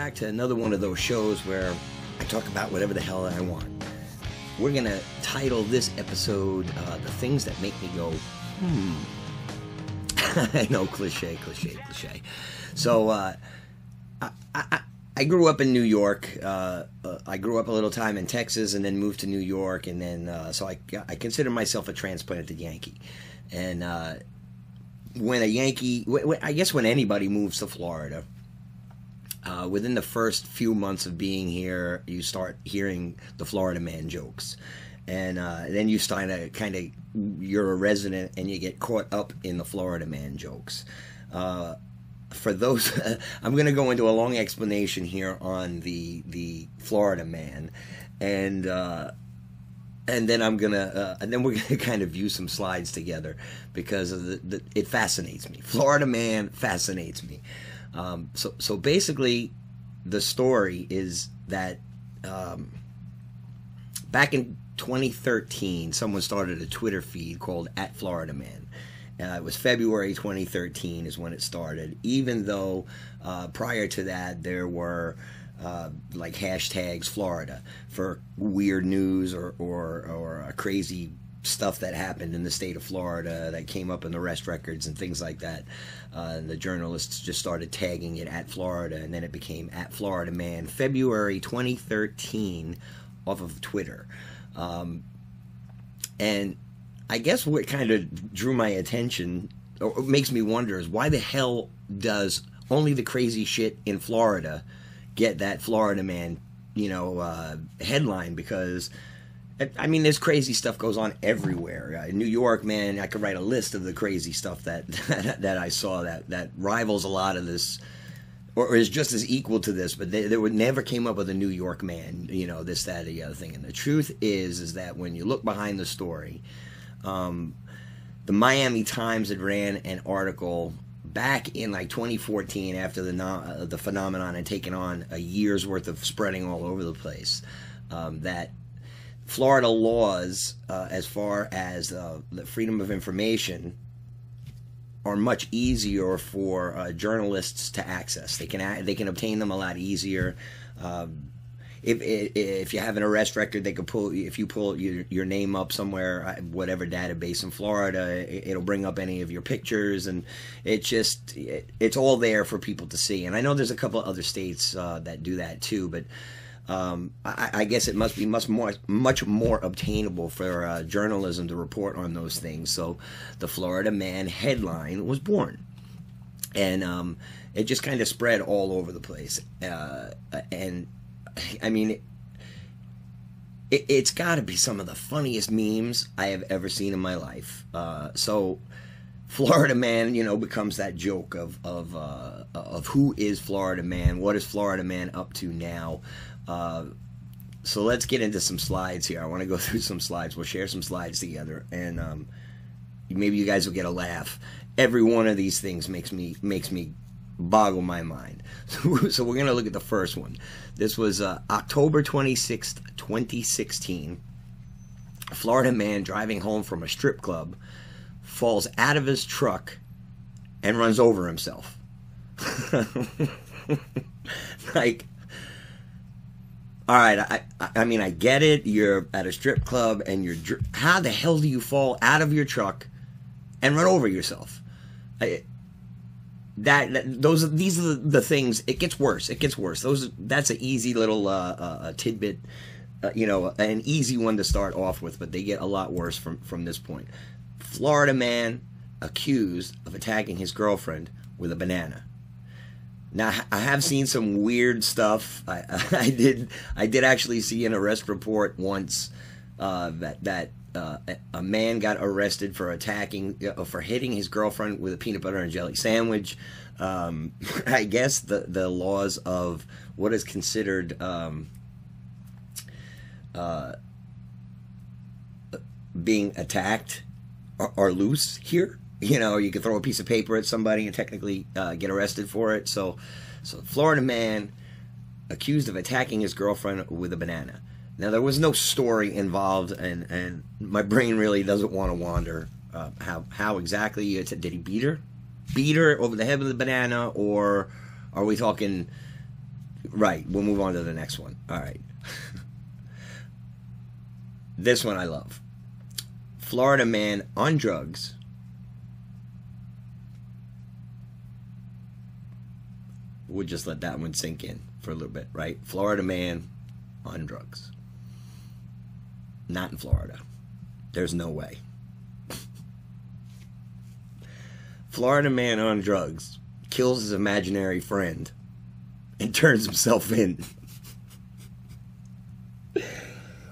back to another one of those shows where I talk about whatever the hell I want. We're going to title this episode, The Things That Make Me Go, I know, cliche. So, I grew up in New York. I grew up a little time in Texas and then moved to New York. And then, so I consider myself a transplanted Yankee. And when a Yankee, I guess when anybody moves to Florida, within the first few months of being here, you start hearing the Florida man jokes. And then you start to you're a resident and you get caught up in the Florida man jokes. For those, I'm going to go into a long explanation here on the Florida man. And then we're gonna kind of view some slides together because of it fascinates me. Florida man fascinates me. So basically, the story is that back in 2013, someone started a Twitter feed called @FloridaMan. It was February 2013 is when it started. Even though prior to that there were like hashtags Florida for weird news or crazy stuff that happened in the state of Florida that came up in the arrest records and things like that. And the journalists just started tagging it @Florida, and then it became @FloridaMan. February 2013 off of Twitter. And I guess what kind of drew my attention, or makes me wonder, is why the hell does only the crazy shit in Florida get that Florida man, headline? Because, I mean, there's crazy stuff goes on everywhere. In New York, man, I could write a list of the crazy stuff that I saw that rivals a lot of this, or is just as equal to this, but they would never came up with a New York man, this, that, or the other thing. And the truth is that when you look behind the story, the Miami Times had ran an article back in like 2014 after the phenomenon had taken on a year's worth of spreading all over the place, that Florida laws, as far as the freedom of information, are much easier for journalists to access. They can obtain them a lot easier. If you have an arrest record, they could pull. If you pull your name up somewhere, whatever database in Florida, it'll bring up any of your pictures, and it's all there for people to see. And I know there's a couple of other states that do that too, but I guess it must be much more obtainable for journalism to report on those things. So the Florida Man headline was born, and it just kind of spread all over the place. And I mean, it's got to be some of the funniest memes I have ever seen in my life. So Florida Man, becomes that joke of who is Florida Man? What is Florida Man up to now? So let's get into some slides here. I want to go through some slides. We'll share some slides together, and maybe you guys will get a laugh. Every one of these things makes me boggle my mind. So we're going to look at the first one. This was October 26th, 2016. A Florida man driving home from a strip club falls out of his truck and runs over himself. Like, all right, I mean, I get it. You're at a strip club and how the hell do you fall out of your truck and run over yourself? These are the things. It gets worse. That's an easy little tidbit, an easy one to start off with, but they get a lot worse from this point. Florida man accused of attacking his girlfriend with a banana. Now, I have seen some weird stuff. I did actually see an arrest report once that a man got arrested for hitting his girlfriend with a peanut butter and jelly sandwich. I guess the laws of what is considered being attacked are loose here. You can throw a piece of paper at somebody and technically get arrested for it. So Florida man accused of attacking his girlfriend with a banana. Now, there was no story involved, and my brain really doesn't want to wander. How exactly did he beat her over the head with a banana, or are we talking Right, we'll move on to the next one. All right. This one I love. Florida man on drugs we'll just let that one sink in for a little bit, right? Florida man on drugs. Not in Florida. There's no way. Florida man on drugs kills his imaginary friend and turns himself in.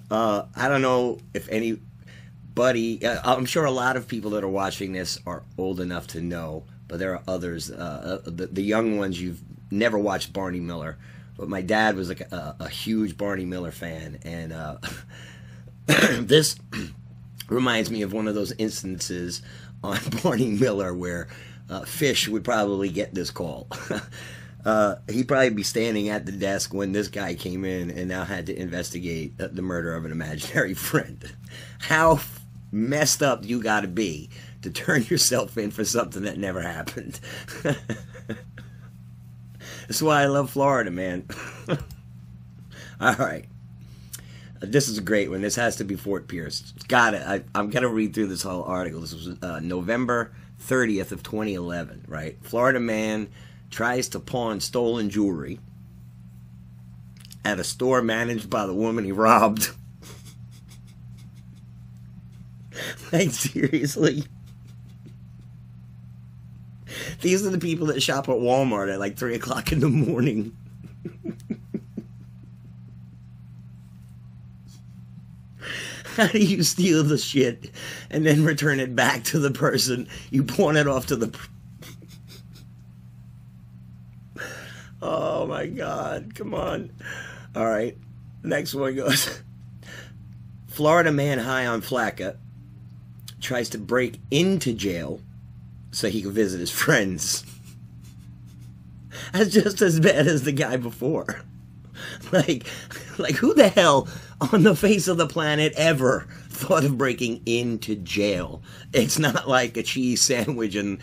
I don't know if anybody, I'm sure a lot of people that are watching this are old enough to know, but there are others, the young ones, you've never watched Barney Miller, but my dad was like a huge Barney Miller fan, and this reminds me of one of those instances on Barney Miller where Fish would probably get this call. He'd probably be standing at the desk when this guy came in and now had to investigate the murder of an imaginary friend. How messed up you gotta be to turn yourself in for something that never happened. That's why I love Florida, man. All right. This is a great one. This has to be Fort Pierce. Got it. I'm going to read through this whole article. This was November 30th of 2011, right? Florida man tries to pawn stolen jewelry at a store managed by the woman he robbed. Like, seriously? These are the people that shop at Walmart at like 3 o'clock in the morning. How do you steal the shit and then return it back to the person? You pawn it off to the... Oh my God, come on. All right, next one goes. Florida man high on flakka tries to break into jail so he can visit his friends. That's just as bad as the guy before. Like who the hell on the face of the planet ever thought of breaking into jail? It's not like a cheese sandwich and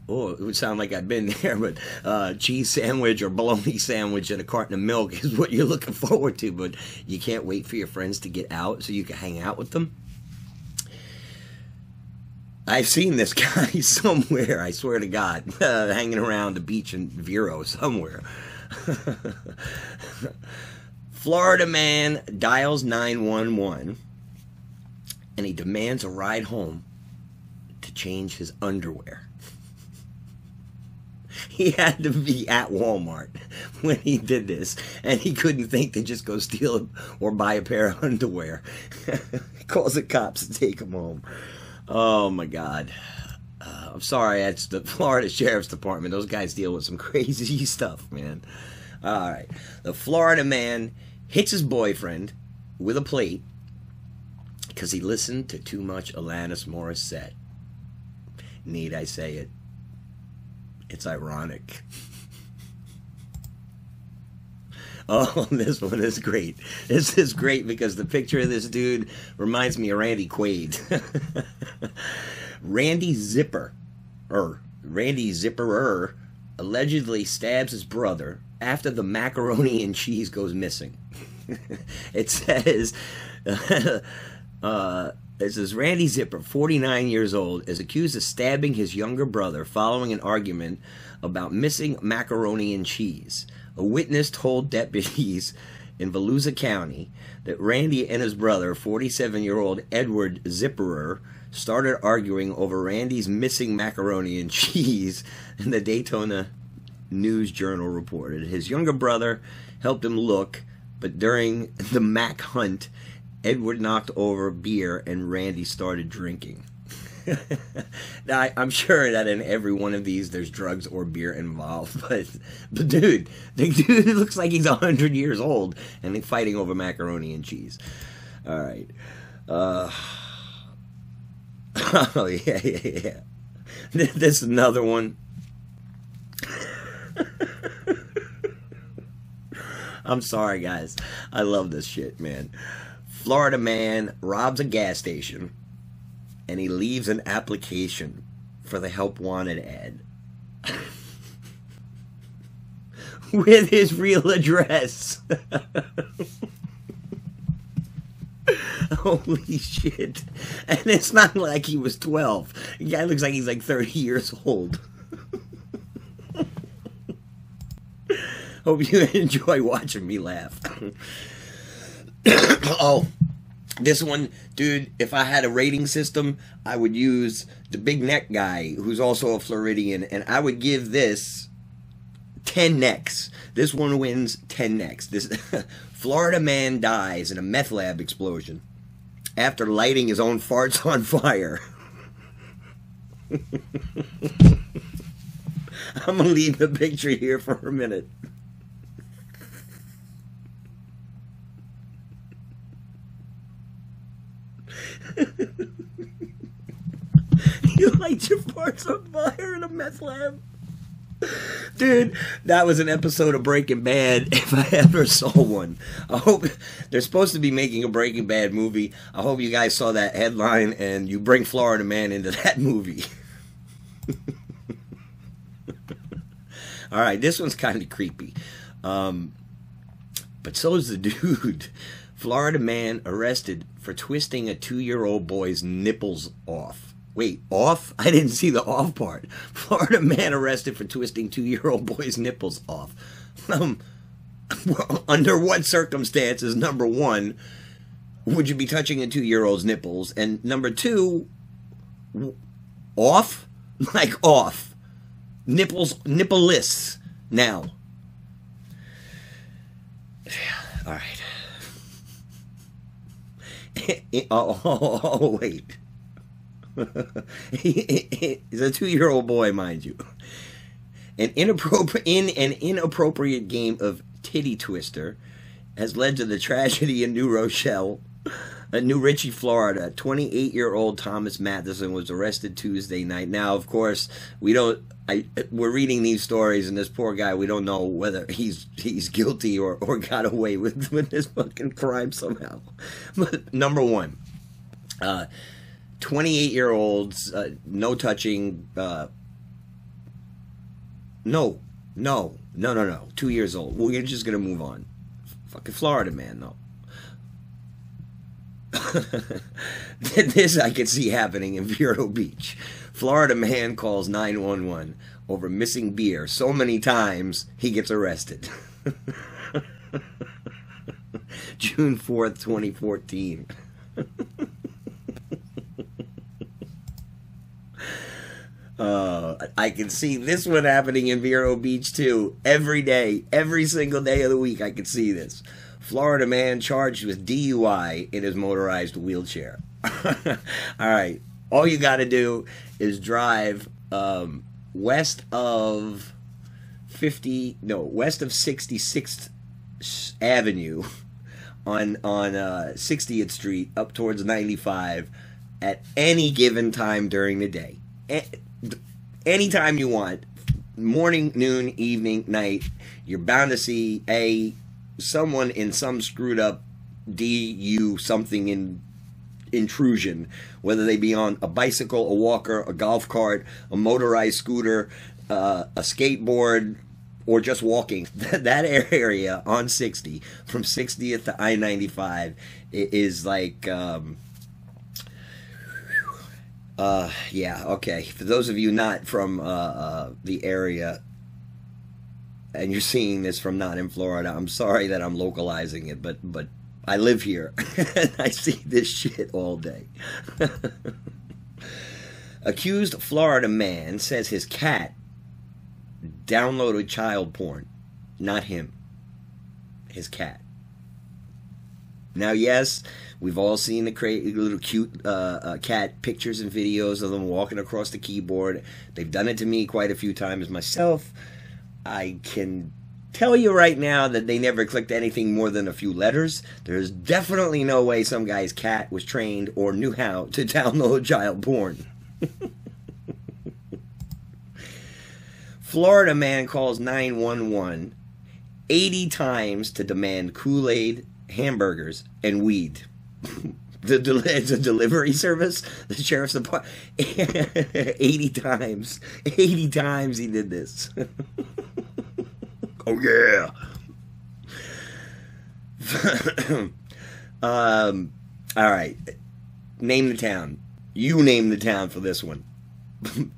oh, it would sound like I've been there, but cheese sandwich or bologna sandwich and a carton of milk is what you're looking forward to, but you can't wait for your friends to get out so you can hang out with them. I've seen this guy somewhere, I swear to God, hanging around the beach in Vero somewhere. Florida man dials 911 and he demands a ride home to change his underwear. He had to be at Walmart when he did this, and he couldn't think to just go steal or buy a pair of underwear. He calls the cops to take him home. Oh my God. I'm sorry, that's the Florida Sheriff's Department. Those guys deal with some crazy stuff, man. All right. The Florida man hits his boyfriend with a plate because he listened to too much Alanis Morissette. Need I say it? It's ironic. Oh, this one is great. This is great because the picture of this dude reminds me of Randy Quaid. Randy Zipperer allegedly stabs his brother after the macaroni and cheese goes missing. It says, Randy Zipper, 49 years old, is accused of stabbing his younger brother following an argument about missing macaroni and cheese. A witness told deputies in Volusia County that Randy and his brother, 47-year-old Edward Zipperer, started arguing over Randy's missing macaroni and cheese, and the Daytona News-Journal reported. His younger brother helped him look, but during the Mac hunt, Edward knocked over beer and Randy started drinking. Now, I'm sure that in every one of these there's drugs or beer involved, but dude, the dude looks like he's 100 years old and they're fighting over macaroni and cheese. All right. Oh, yeah. This is another one. I'm sorry, guys. I love this shit, man. Florida man robs a gas station and he leaves an application for the help wanted ad. with his real address. Holy shit. And it's not like he was 12. The guy looks like he's like 30 years old. Hope you enjoy watching me laugh. Oh, this one, dude, if I had a rating system, I would use the big neck guy, who's also a Floridian, and I would give this 10 necks. This one wins 10 necks. This Florida man dies in a meth lab explosion after lighting his own farts on fire. I'm going to leave the picture here for a minute. You light your farts on fire in a meth lab? Dude, that was an episode of Breaking Bad if I ever saw one. I hope they're supposed to be making a Breaking Bad movie. I hope you guys saw that headline and you bring Florida Man into that movie. Alright, this one's kind of creepy. But so is the dude. Florida man arrested for twisting a 2-year-old boy's nipples off. Wait, off? I didn't see the off part. Florida man arrested for twisting 2-year-old boy's nipples off. Under what circumstances, number one, would you be touching a 2-year-old's nipples? And number two, off? Like off. Nipples, nippleless. Now. All right. Oh, wait. He's a 2-year-old boy, mind you. In an inappropriate game of titty twister has led to the tragedy in New Richie, Florida. 28-year-old Thomas Matheson was arrested Tuesday night. Now, of course, we're reading these stories, and this poor guy, we don't know whether he's guilty or got away with this fucking crime somehow. But number one, 28-year-olds, no touching, no, 2 years old. We're just gonna move on. Fucking Florida man, though. This I could see happening in Vero Beach. Florida man calls 911 over missing beer so many times he gets arrested. June 4th, 2014. I can see this one happening in Vero Beach too. Every day, every single day of the week I can see this. Florida man charged with DUI in his motorized wheelchair. Alright, all you gotta do is drive west of 66th Avenue on 60th Street up towards 95 at any given time during the day. Anytime you want, morning, noon, evening, night, you're bound to see someone in some screwed up something intrusion, whether they be on a bicycle, a walker, a golf cart, a motorized scooter, a skateboard, or just walking. That area on 60 from 60th to I-95 is like yeah, okay. For those of you not from the area and you're seeing this from not in Florida, I'm sorry that I'm localizing it, but I live here and I see this shit all day. Accused Florida man says his cat downloaded child porn. Not him. His cat. Now, yes, we've all seen the little cute cat pictures and videos of them walking across the keyboard. They've done it to me quite a few times myself. I can tell you right now that they never clicked anything more than a few letters. There's definitely no way some guy's cat was trained or knew how to download child porn. Florida man calls 911 80 times to demand Kool-Aid, hamburgers, and weed. It's a delivery service. The sheriff's department. 80 times. 80 times he did this. Oh yeah. All right. Name the town. You name the town for this one.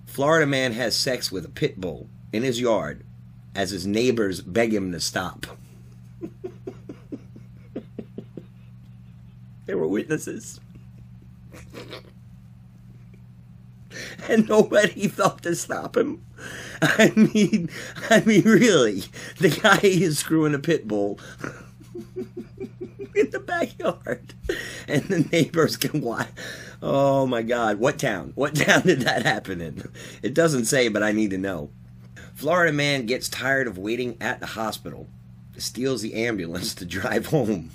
Florida man has sex with a pit bull in his yard as his neighbors beg him to stop. There were witnesses. And nobody thought to stop him. I mean, really, the guy is screwing a pit bull in the backyard, and the neighbors can watch. Oh my God! What town? What town did that happen in? It doesn't say, but I need to know. Florida man gets tired of waiting at the hospital, steals the ambulance to drive home.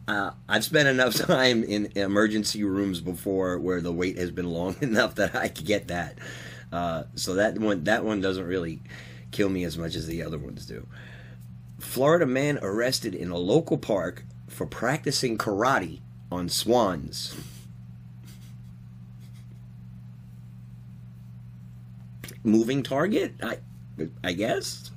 I've spent enough time in emergency rooms before where the wait has been long enough that I could get that. So that one doesn't really kill me as much as the other ones do. Florida man arrested in a local park for practicing karate on swans. Moving target, I guess.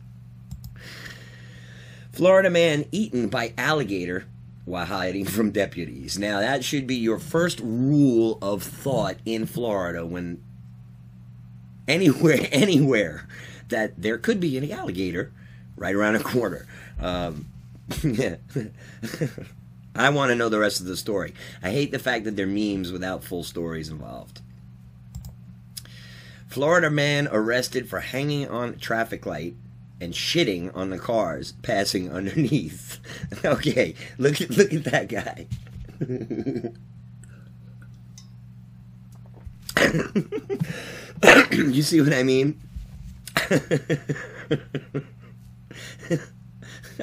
Florida man eaten by alligator while hiding from deputies. Now, that should be your first rule of thought in Florida when anywhere that there could be an alligator right around the corner. Yeah. I want to know the rest of the story. I hate the fact that they're memes without full stories involved. Florida man arrested for hanging on a traffic light and shitting on the cars passing underneath. Okay, look at that guy. You see what I mean?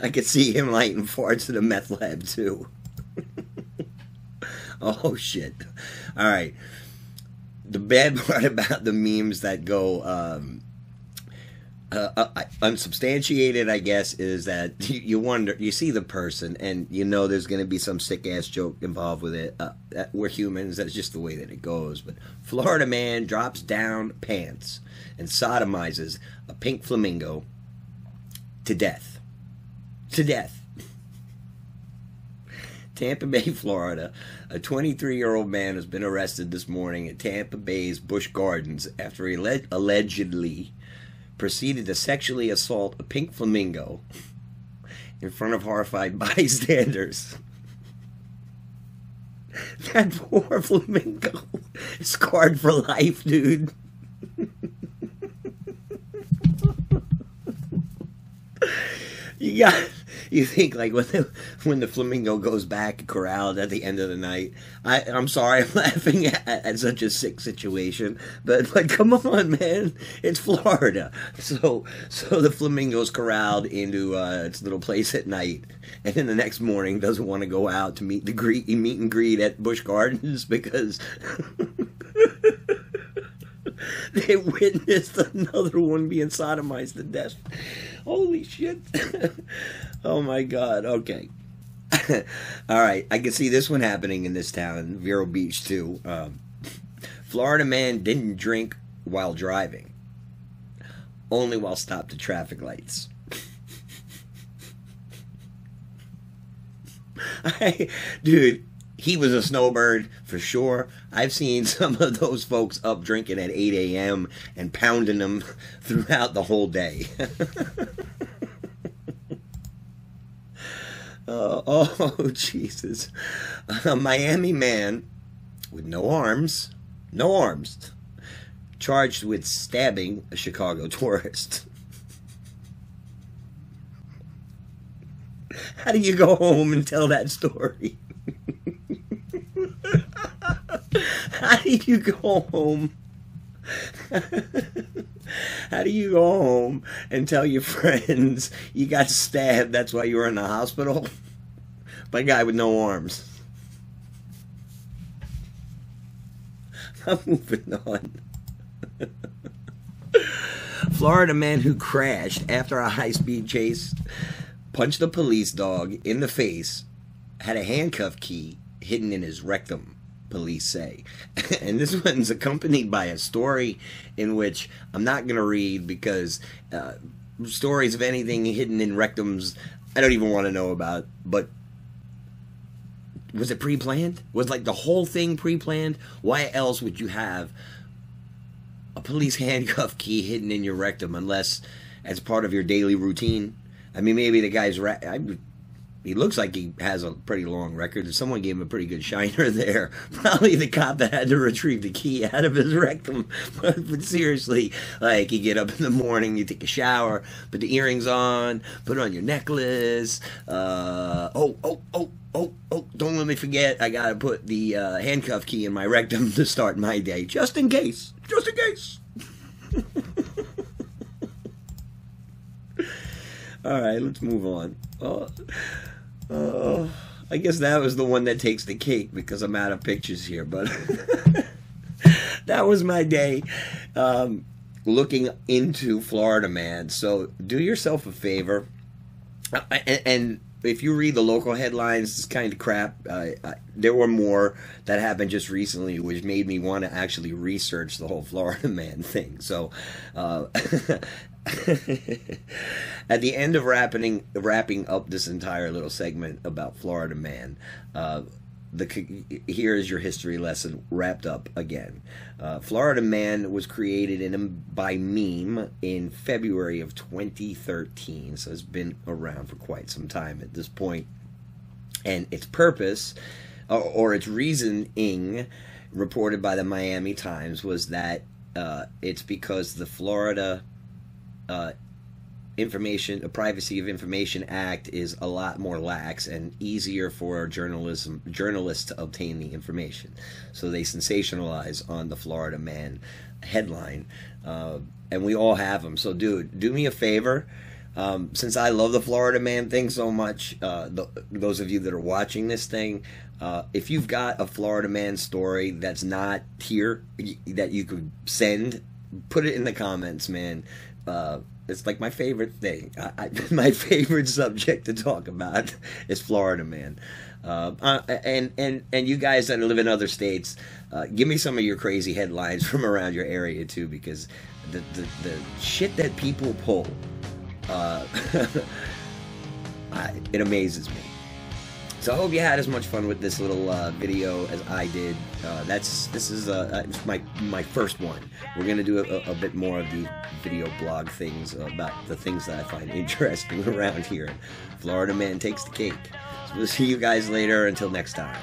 I could see him lighting farts in a meth lab too. Oh shit. Alright. The bad part about the memes that go unsubstantiated, I guess, is that you wonder, you see the person and you know there's going to be some sick ass joke involved with it. We're humans, that's just the way that it goes. But Florida man drops down pants and sodomizes a pink flamingo to death. To death. Tampa Bay, Florida. A 23-year-old man has been arrested this morning at Tampa Bay's Busch Gardens after he allegedly proceeded to sexually assault a pink flamingo in front of horrified bystanders. That poor flamingo is scarred for life, dude. You think like when the flamingo goes back corralled at the end of the night. I'm sorry, I'm laughing at such a sick situation, but come on, man, it's Florida. So the flamingo's corralled into its little place at night, and then the next morning doesn't want to go out to meet and greet at Busch Gardens because they witnessed another one being sodomized to death. Holy shit. Oh my God. Okay. Alright. I can see this one happening in this town, Vero Beach, too. Florida man didn't drink while driving. Only while stopped at traffic lights. Dude, he was a snowbird for sure. I've seen some of those folks up drinking at 8 a.m. and pounding them throughout the whole day. Oh, Jesus. A Miami man with no arms, charged with stabbing a Chicago tourist. How do you go home and tell that story? How do you go home? How do you go home and tell your friends you got stabbed, that's why you were in the hospital? By a guy with no arms. I'm moving on. Florida man who crashed after a high-speed chase punched a police dog in the face, had a handcuff key hidden in his rectum, police say. And this one's accompanied by a story in which I'm not going to read because stories of anything hidden in rectums I don't even want to know about. But was it pre-planned? Was like the whole thing pre-planned? Why else would you have a police handcuff key hidden in your rectum unless as part of your daily routine? I mean, maybe the guy's he looks like he has a pretty long record. Someone gave him a pretty good shiner there. Probably the cop that had to retrieve the key out of his rectum. But seriously, like, you get up in the morning, you take a shower, put the earrings on, put on your necklace. Don't let me forget, I gotta put the handcuff key in my rectum to start my day, just in case. Just in case. All right, let's move on. I guess that was the one that takes the cake because I'm out of pictures here, but that was my day looking into Florida Man. So do yourself a favor, and if you read the local headlines, it's kind of crap. There were more that happened just recently, which made me want to actually research the whole Florida Man thing. So at the end of wrapping up this entire little segment about Florida Man, here is your history lesson wrapped up again. Florida Man was created by Meme in February of 2013, so it's been around for quite some time at this point. And its purpose, or its reasoning, reported by the Miami Times, was that it's because the Florida Privacy of Information Act is a lot more lax and easier for journalists to obtain the information. So they sensationalize on the Florida Man headline, and we all have them. So, dude, do me a favor. Since I love the Florida Man thing so much, those of you that are watching this thing, if you've got a Florida Man story that's not here that you could send, put it in the comments, man. It's like my favorite thing. My favorite subject to talk about is Florida Man. And you guys that live in other states, give me some of your crazy headlines from around your area too, because the shit that people pull, it amazes me. So I hope you had as much fun with this little video as I did. This is my first one. We're gonna do a bit more of the video blog things about the things that I find interesting around here. Florida Man takes the cake. So we'll see you guys later. Until next time.